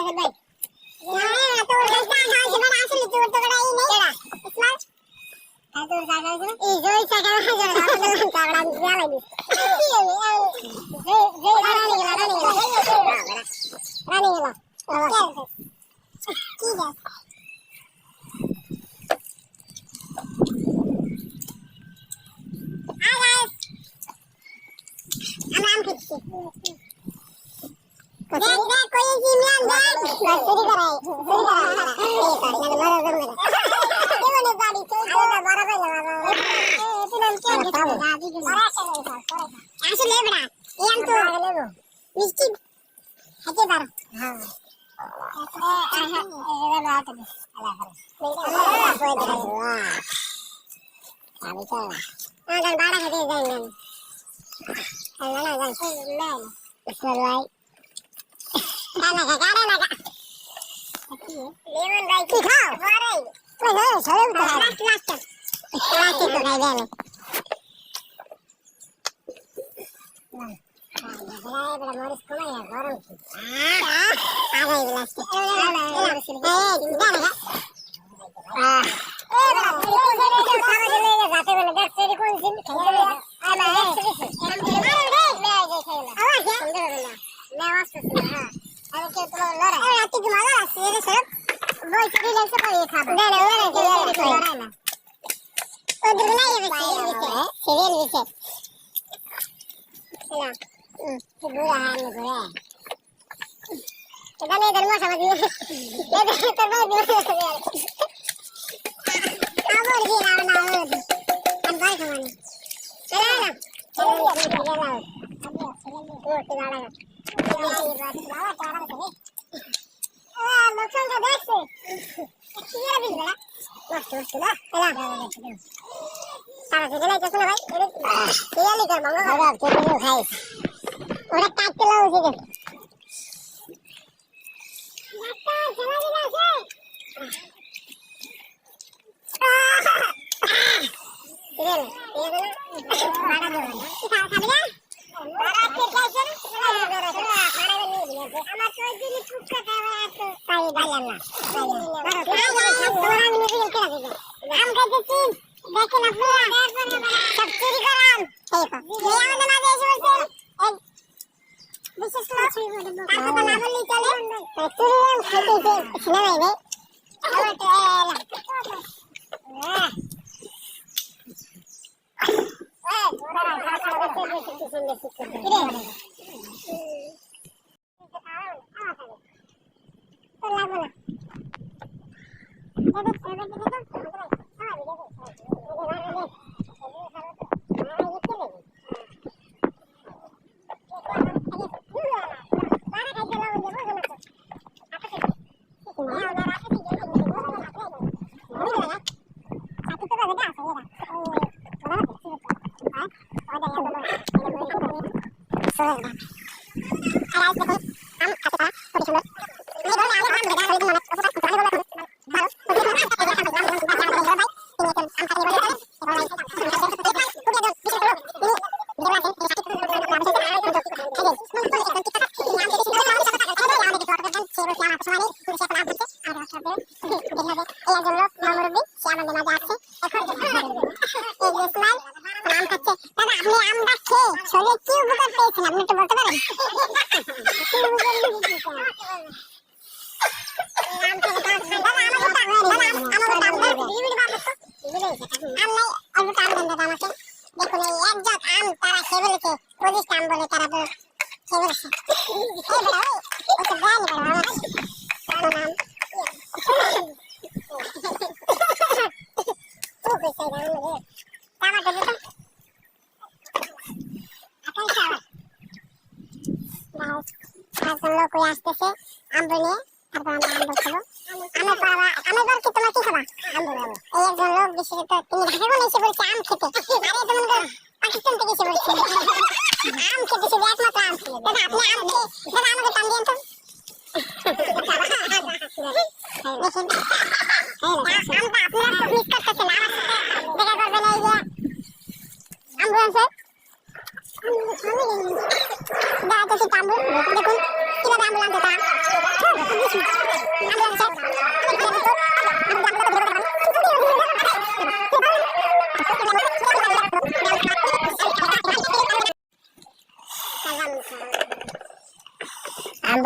ভাই না তো জায়গা আছে মানে আসলে তোর তো কড়াই নেই এরা ইসমাইল তোর জায়গা আছে না এই জয় জায়গা আছে না কাগড়া দিয়া লাগি কি হবে যে রানী গেলা কি যা আম খাচ্ছি দেখ কোই জিমিয়ান দেখ চুরি করে কেমন বাড়ি তো বড় কই লাগা তুই নাম কি আসলে বড়া ইয়াম তো মিষ্টি খেতে পারো হ্যাঁ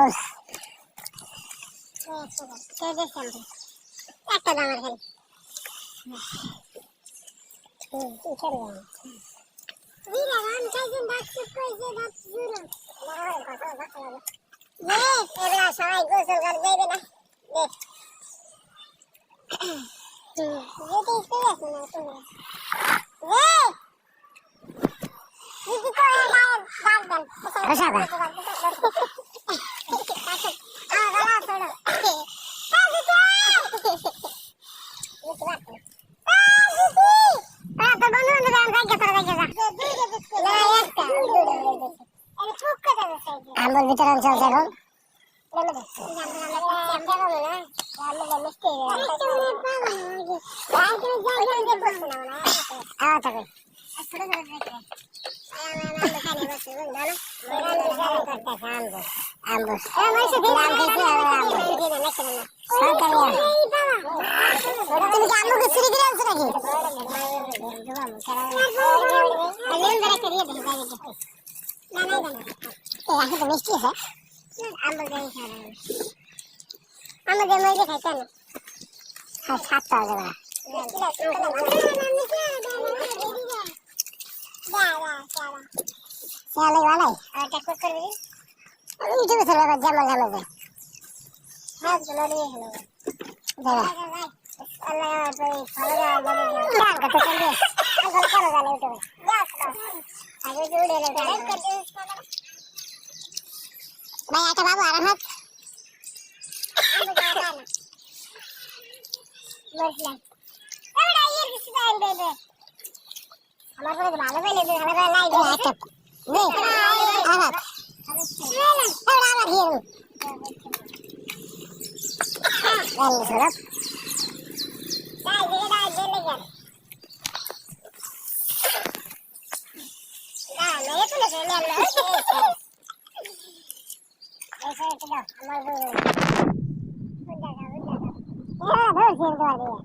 আমবস কে দেখছেন একটা দামের খালি Mira, vamos a hacer un bacio pues de la zona. Ebra সবাই গোসল করে যাইবে না যেতে ইচ্ছে আছে না তুমি দিদি তো গায়ে বাদ দেন আমার গলা ছোড়ো আমবর ভিতরে অঞ্চল এখন মিষ্টি আছে আমাদের মধ্যে খাইতে না হ্যাঁ 7 টাকা করে চলে ভালো এটা কোক করবি আমি ইউটিউবে চলে যাব জামা জামা হ্যাঁ চলে নিয়ে হলো দাদা আল্লাহ ভাই ভালো গান কত চলে আগে করো গান ইউটিউবে আগে জুড়ে লে ভাই এটা বাবু আরামত বসলাম এবারে আইয়ের কিছু টাইম দেবে আমার পরে ভালো পেলে ভালো করে লাই দে একটা নে আরাম এবারে আবার হিরো গাল সরব তাই দিকে দাও জেলে গেল না মেরে তুলে চলে আলো ऐसा है कि ना हमारे बुझा बुझा बुझा धर सिर दवा दिया